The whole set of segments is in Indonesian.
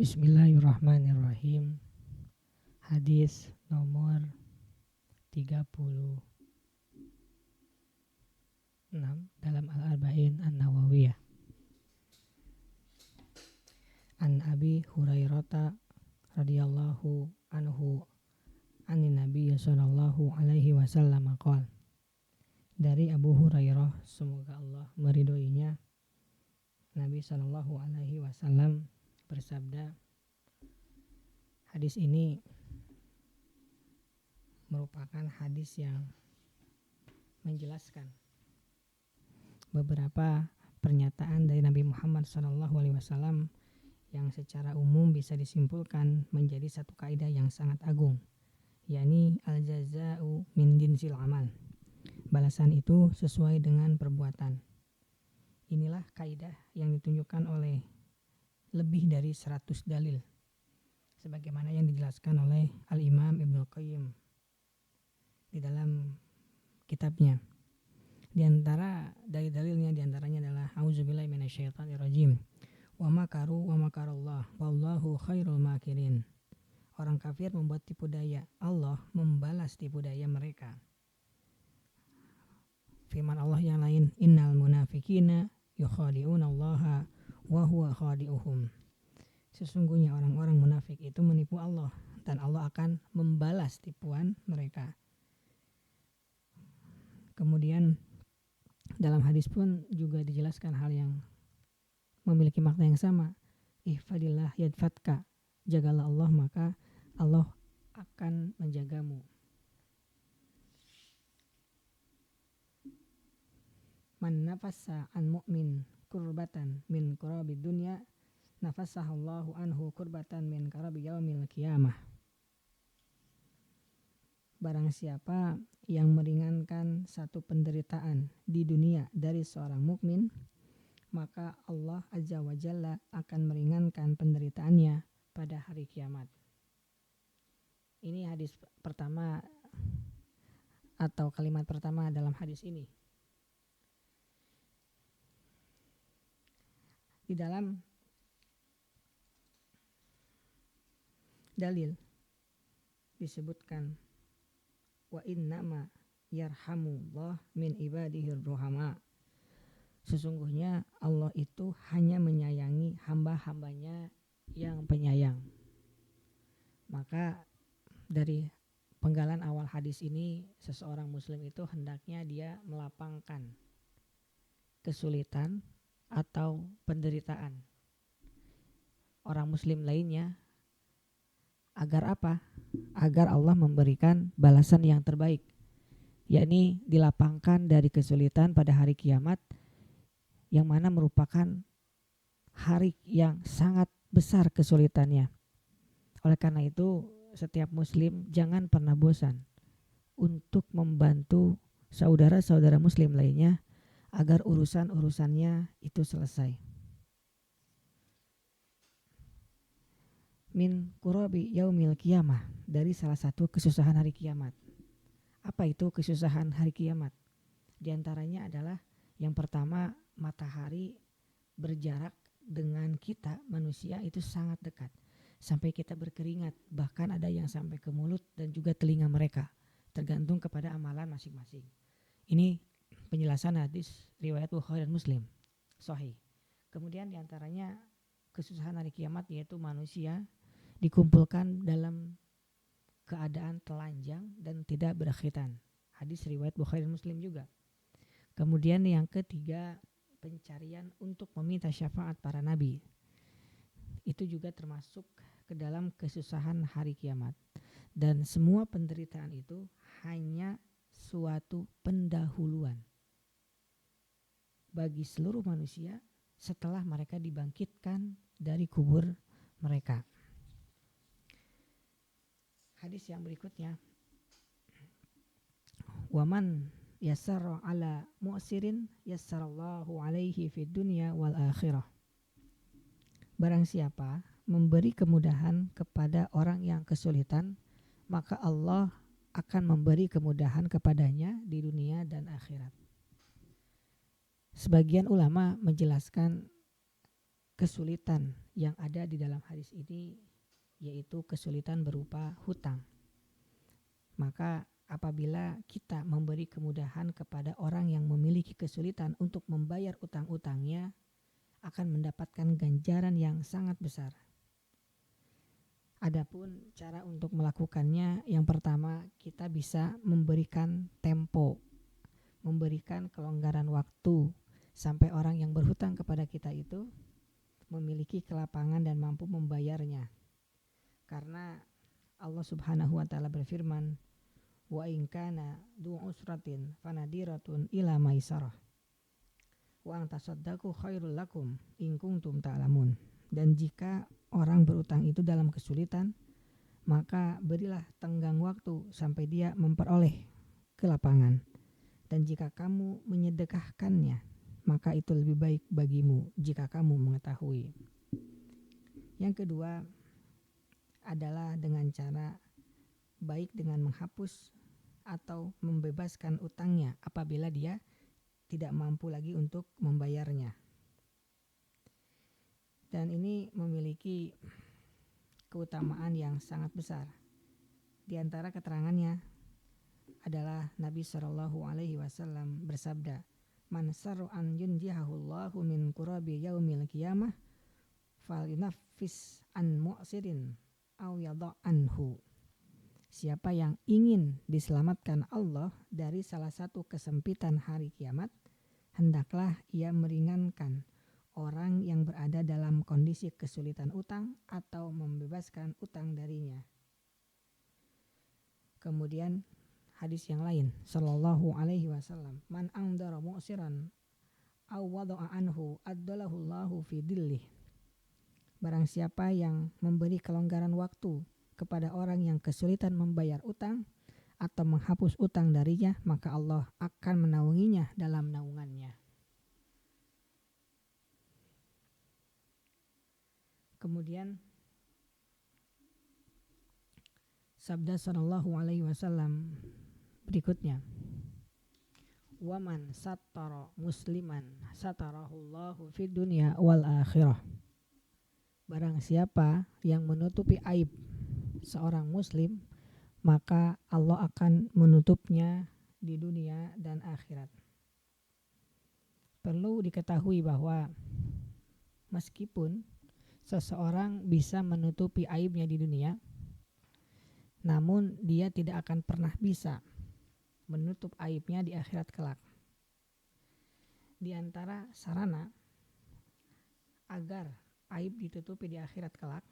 Bismillahirrahmanirrahim. Hadis nomor 36 dalam Al-Arba'in An-Nawawiyah. An Abi Hurairah radhiyallahu anhu anin Nabi sallallahu alaihi wasallam qala. Dari Abu Hurairah, semoga Allah meridhoinya, Nabi sallallahu alaihi wasallam bersabda. Hadis ini merupakan hadis yang menjelaskan beberapa pernyataan dari Nabi Muhammad SAW yang secara umum bisa disimpulkan menjadi satu kaidah yang sangat agung, yakni al-jaza'u min jinsil amal. Balasan itu sesuai dengan perbuatan. Inilah kaidah yang ditunjukkan oleh lebih dari 100 dalil, sebagaimana yang dijelaskan oleh Al-Imam Ibnu Qayyim di dalam kitabnya. Di antara dalil-dalilnya diantaranya adalah auzubillahi minasyaitonirrajim wa makaru wa makarallah wallahu khairul makirin. Orang kafir membuat tipu daya, Allah membalas tipu daya mereka. Firman Allah yang lain, innal munafiqina yukhadi'una allaha wa huwa khadi'uhum. Sesungguhnya orang-orang munafik itu menipu Allah dan Allah akan membalas tipuan mereka. Kemudian dalam hadis pun juga dijelaskan hal yang memiliki makna yang sama. Ihfadillah yadfatka, jagalah Allah maka Allah akan menjagamu. Man nafassa an mu'min kurbatan min kurabi dunya nafassahallahu anhu kurbatan min karabi yaumil qiyamah. Barang siapa yang meringankan satu penderitaan di dunia dari seorang mukmin, maka Allah Azza wa Jalla akan meringankan penderitaannya pada hari kiamat. Ini hadis pertama atau kalimat pertama dalam hadis ini. Di dalam dalil disebutkan wa innama yarhamullah min ibadihir ruhama. Sesungguhnya Allah itu hanya menyayangi hamba-hambanya yang penyayang. Maka dari penggalan awal hadis ini, seseorang muslim itu hendaknya dia melapangkan kesulitan atau penderitaan orang muslim lainnya. Agar apa? Agar Allah memberikan balasan yang terbaik, yakni dilapangkan dari kesulitan pada hari kiamat, yang mana merupakan hari yang sangat besar kesulitannya. Oleh karena itu, setiap muslim jangan pernah bosan untuk membantu saudara-saudara muslim lainnya agar urusan-urusannya itu selesai. Min kurabi yaumil qiyamah, dari salah satu kesusahan hari kiamat. Apa itu kesusahan hari kiamat? Di antaranya adalah yang pertama, matahari berjarak dengan kita manusia itu sangat dekat, sampai kita berkeringat, bahkan ada yang sampai ke mulut dan juga telinga mereka, tergantung kepada amalan masing-masing. Ini penjelasan hadis riwayat Bukhari dan Muslim sahih. Kemudian di antaranya kesusahan hari kiamat yaitu manusia dikumpulkan dalam keadaan telanjang dan tidak berkhitan. Hadis riwayat Bukhari dan Muslim juga. Kemudian yang ketiga, pencarian untuk meminta syafaat para nabi. Itu juga termasuk ke dalam kesusahan hari kiamat. Dan semua penderitaan itu hanya suatu pendahuluan bagi seluruh manusia setelah mereka dibangkitkan dari kubur mereka. Hadis yang berikutnya, waman yassara ala mu'sirin yassarallahu alaihi fid dunya wal akhirah. Barang siapa memberi kemudahan kepada orang yang kesulitan, maka Allah akan memberi kemudahan kepadanya di dunia dan akhirat. Sebagian ulama menjelaskan kesulitan yang ada di dalam hadis ini, yaitu kesulitan berupa hutang. Maka apabila kita memberi kemudahan kepada orang yang memiliki kesulitan untuk membayar utang-utangnya, akan mendapatkan ganjaran yang sangat besar. Adapun cara untuk melakukannya, yang pertama kita bisa memberikan tempo, memberikan kelonggaran waktu sampai orang yang berhutang kepada kita itu memiliki kelapangan dan mampu membayarnya. Karena Allah Subhanahu wa taala berfirman, wa in kana du usratin fanadiratun ila maisarah wa an tasaddaqu khairul lakum in kuntum ta'lamun. Dan jika orang berutang itu dalam kesulitan, maka berilah tenggang waktu sampai dia memperoleh kelapangan. Dan jika kamu menyedekahkannya, maka itu lebih baik bagimu jika kamu mengetahui. Yang kedua adalah dengan cara baik dengan menghapus atau membebaskan utangnya apabila dia tidak mampu lagi untuk membayarnya. Dan ini memiliki keutamaan yang sangat besar. Di antara keterangannya adalah Nabi SAW bersabda, man sarru an yunjihahullahu min kurabi yaumil qiyamah falinafis an mu'sirin aw yadha anhu. Siapa yang ingin diselamatkan Allah dari salah satu kesempitan hari kiamat, hendaklah ia meringankan orang yang berada dalam kondisi kesulitan utang atau membebaskan utang darinya. Kemudian hadis yang lain, sallallahu alaihi wasallam, man angdara mu'siran aw wada'a anhu addalahullahu fi dillih. Barang siapa yang memberi kelonggaran waktu kepada orang yang kesulitan membayar utang atau menghapus utang darinya, maka Allah akan menaunginya dalam naungannya. Kemudian sabda sallallahu alaihi wasallam berikutnya, waman sattara musliman satarahullahu fid dunya wal akhirah. Barang siapa yang menutupi aib seorang muslim, maka Allah akan menutupnya di dunia dan akhirat. Perlu diketahui bahwa meskipun seseorang bisa menutupi aibnya di dunia, namun dia tidak akan pernah bisa menutup aibnya di akhirat kelak. Di antara sarana agar aib ditutupi di akhirat kelak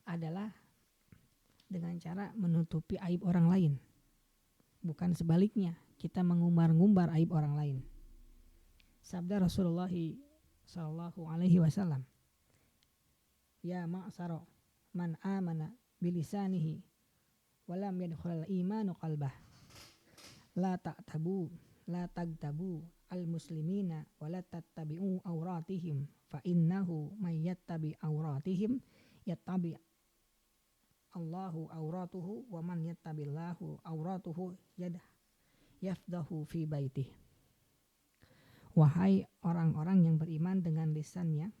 adalah dengan cara menutupi aib orang lain, bukan sebaliknya kita mengumbar-ngumbar aib orang lain. Sabda Rasulullah sallallahu alaihi wasallam, ya ma'sara man amana bilisanihi walam yadkhulul imanu qalbah la tagtabu al muslimina wala tattabi'u awratihim fa innahu may yattabi awratihim yattabi Allahu awratuhu wa man yattabillahu awratuhu yafdahu fi baitih. Wahai orang-orang yang beriman dengan lisannya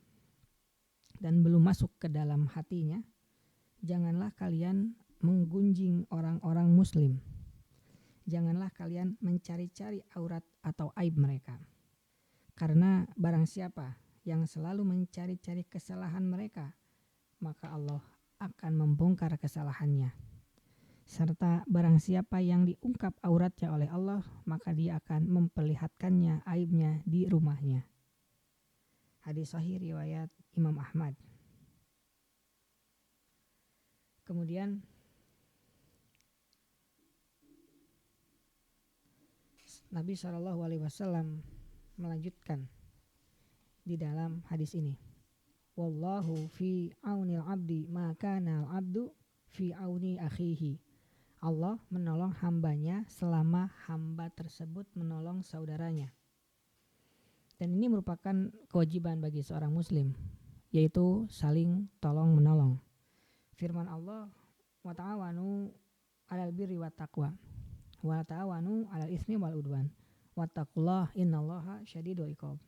dan belum masuk ke dalam hatinya, janganlah kalian menggunjing orang-orang muslim. Janganlah kalian mencari-cari aurat atau aib mereka. Karena barang siapa yang selalu mencari-cari kesalahan mereka, maka Allah akan membongkar kesalahannya. Serta barang siapa yang diungkap auratnya oleh Allah, maka dia akan memperlihatkannya aibnya di rumahnya. Hadis sahih riwayat Imam Ahmad. Kemudian Nabi SAW melanjutkan di dalam hadis ini, wallahu fi aunil abdi ma kana al abdu fi auni akhihi. Allah menolong hambanya selama hamba tersebut menolong saudaranya. Dan ini merupakan kewajiban bagi seorang muslim, yaitu saling tolong menolong. Firman Allah, wa ta'awanu 'alal birri wat taqwa wa ta'awanu 'alal ismi wal udwan wattaqullaha innallaha syadidul iqab.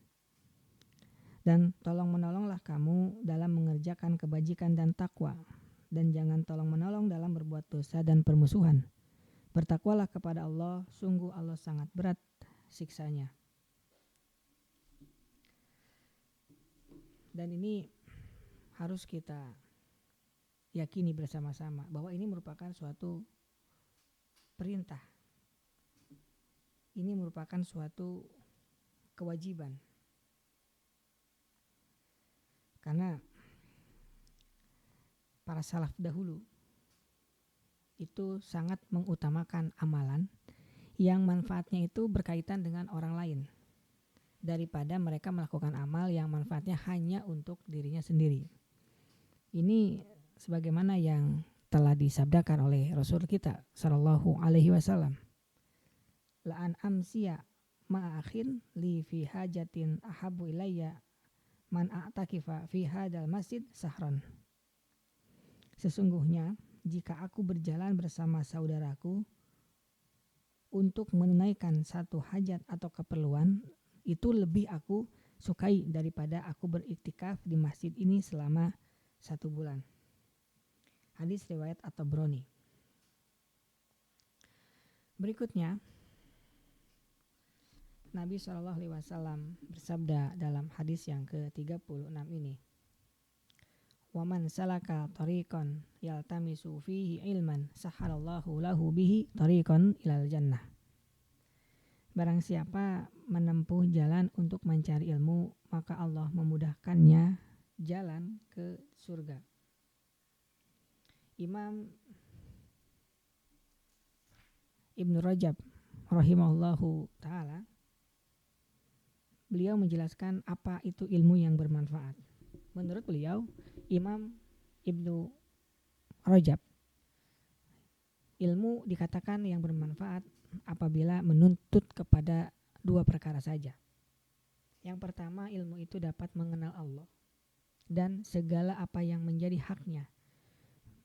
Dan tolong menolonglah kamu dalam mengerjakan kebajikan dan takwa, dan jangan tolong menolong dalam berbuat dosa dan permusuhan. Bertakwalah kepada Allah, sungguh Allah sangat berat siksanya. Dan ini harus kita yakini bersama-sama bahwa ini merupakan suatu perintah. Ini merupakan suatu kewajiban. Karena para salaf dahulu itu sangat mengutamakan amalan yang manfaatnya itu berkaitan dengan orang lain daripada mereka melakukan amal yang manfaatnya hanya untuk dirinya sendiri. Ini sebagaimana yang telah disabdakan oleh Rasul kita sallallahu alaihi wasallam. La'an amsiya ma'akhin li fi hajatin ahabbu ilayya man a'takifa fi hadal masjid sahran. Sesungguhnya jika aku berjalan bersama saudaraku untuk menunaikan satu hajat atau keperluan, itu lebih aku sukai daripada aku beriktikaf di masjid ini selama 1 bulan. Hadis riwayat At-Tabrani. Berikutnya, Nabi SAW bersabda dalam hadis yang ke-36 ini, "Waman salaka tariqan yaltamisu fihi ilman sahalallahu lahu bihi tariqan ilal jannah." Barang siapa menempuh jalan untuk mencari ilmu, maka Allah memudahkannya jalan ke surga. Imam Ibnu Rajab rahimahullahu ta'ala, beliau menjelaskan apa itu ilmu yang bermanfaat. Menurut beliau, Imam Ibnu Rajab, ilmu dikatakan yang bermanfaat apabila menuntut kepada 2 perkara saja. Yang pertama, ilmu itu dapat mengenal Allah dan segala apa yang menjadi haknya,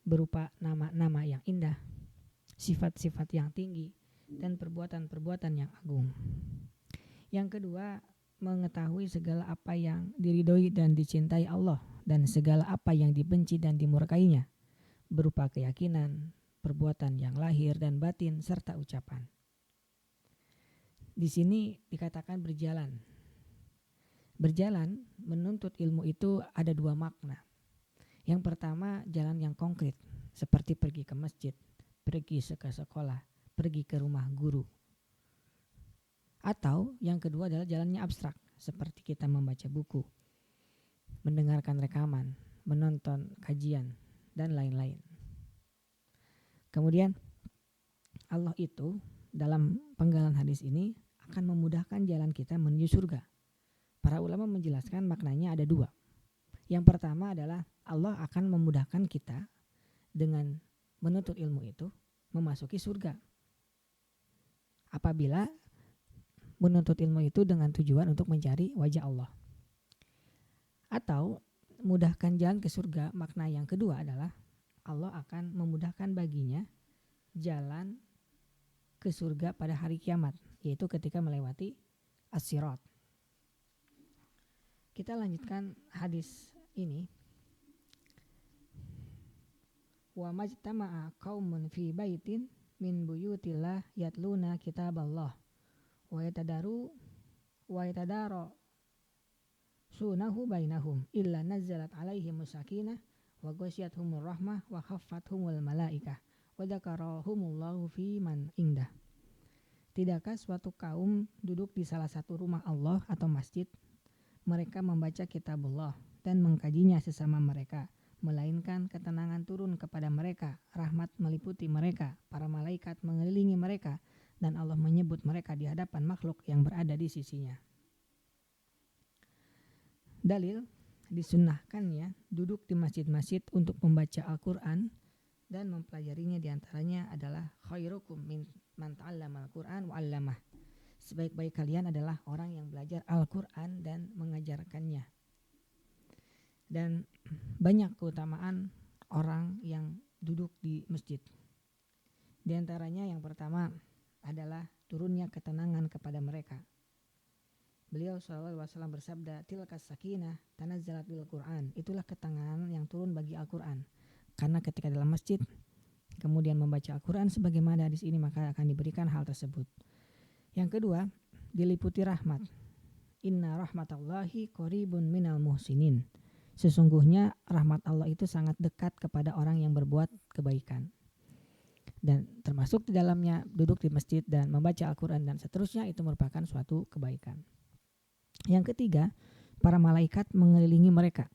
berupa nama-nama yang indah, sifat-sifat yang tinggi, dan perbuatan-perbuatan yang agung. Yang kedua, mengetahui segala apa yang diridhoi dan dicintai Allah dan segala apa yang dibenci dan dimurkainya, berupa keyakinan, perbuatan yang lahir dan batin, serta ucapan. Di sini dikatakan berjalan. Berjalan menuntut ilmu itu ada 2 makna. Yang pertama, jalan yang konkret, seperti pergi ke masjid, pergi ke sekolah, pergi ke rumah guru. Atau yang kedua adalah jalannya abstrak, seperti kita membaca buku, mendengarkan rekaman, menonton kajian, dan lain-lain. Kemudian Allah itu dalam penggalan hadis ini akan memudahkan jalan kita menuju surga. Para ulama menjelaskan maknanya ada 2. Yang pertama adalah Allah akan memudahkan kita dengan menuntut ilmu itu memasuki surga. Apabila menuntut ilmu itu dengan tujuan untuk mencari wajah Allah. Atau mudahkan jalan ke surga, makna yang kedua adalah Allah akan memudahkan baginya jalan ke surga pada hari kiamat, yaitu ketika melewati as-sirat. Kita lanjutkan hadis ini. Wa majtama'a qaumun fi baitin min buyutillah yatluna kitaballah wa yatadaru sunahu bainahum illa nazzalat alaihimus sakinah wa ghasyiyatuhumur rahmah wa khaffathumul malaikah wa dzakarahumullahu fi man indah. Tidakkah suatu kaum duduk di salah satu rumah Allah atau masjid, mereka membaca kitabullah dan mengkajinya sesama mereka, melainkan ketenangan turun kepada mereka, rahmat meliputi mereka, para malaikat mengelilingi mereka, dan Allah menyebut mereka di hadapan makhluk yang berada di sisinya. Dalil disunnahkannya duduk di masjid-masjid untuk membaca Al-Quran dan mempelajarinya, diantaranya adalah khairukum man ta'allama al-Quran wa 'allamah. Sebaik-baik kalian adalah orang yang belajar Al-Quran dan mengajarkannya. Dan banyak keutamaan orang yang duduk di masjid. Di antaranya yang pertama adalah turunnya ketenangan kepada mereka. Beliau SAW bersabda, tilkas sakinah tanazzalat bil Quran. Itulah ketenangan yang turun bagi Al-Quran. Karena ketika dalam masjid kemudian membaca Al-Quran sebagaimana hadis ini, maka akan diberikan hal tersebut. Yang kedua, diliputi rahmat. Inna rahmatallahi qaribun minal muhsinin. Sesungguhnya rahmat Allah itu sangat dekat kepada orang yang berbuat kebaikan. Dan termasuk di dalamnya duduk di masjid dan membaca Al-Quran dan seterusnya, itu merupakan suatu kebaikan. Yang ketiga, para malaikat mengelilingi mereka.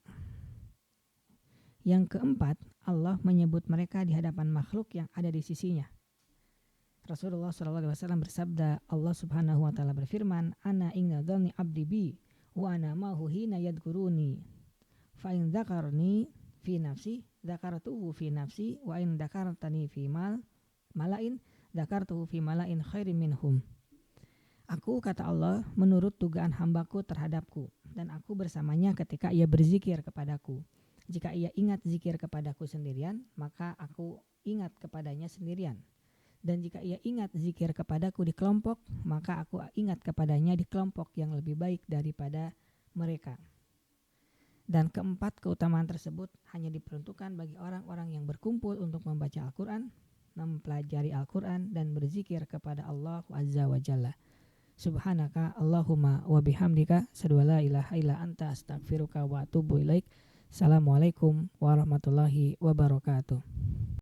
Yang keempat, Allah menyebut mereka di hadapan makhluk yang ada di sisinya. Rasulullah SAW bersabda, Allah Subhanahu wa taala berfirman, ana inna dhanni abdi bi wa ana ma'hu hina yadhkuruni fa in dzakarni fi nafsi dzakartuhu fi nafsi wa in dzakartani fi malain dzakartuhu fi malain khairin minhum. Aku, kata Allah, menurut dugaan hambaku terhadapku, dan aku bersamanya ketika ia berzikir kepadaku. Jika ia ingat zikir kepadaku sendirian, maka aku ingat kepadanya sendirian. Dan jika ia ingat zikir kepadaku di kelompok, maka aku ingat kepadanya di kelompok yang lebih baik daripada mereka. Dan keempat, keutamaan tersebut hanya diperuntukkan bagi orang-orang yang berkumpul untuk membaca Al-Quran, mempelajari Al-Quran, dan berzikir kepada Allah Azza wa Jalla. Subhanaka Allahumma wa bihamdika asyhadu an la ilaha illa anta astaghfiruka wa atubu ilaik. Assalamualaikum warahmatullahi wabarakatuh.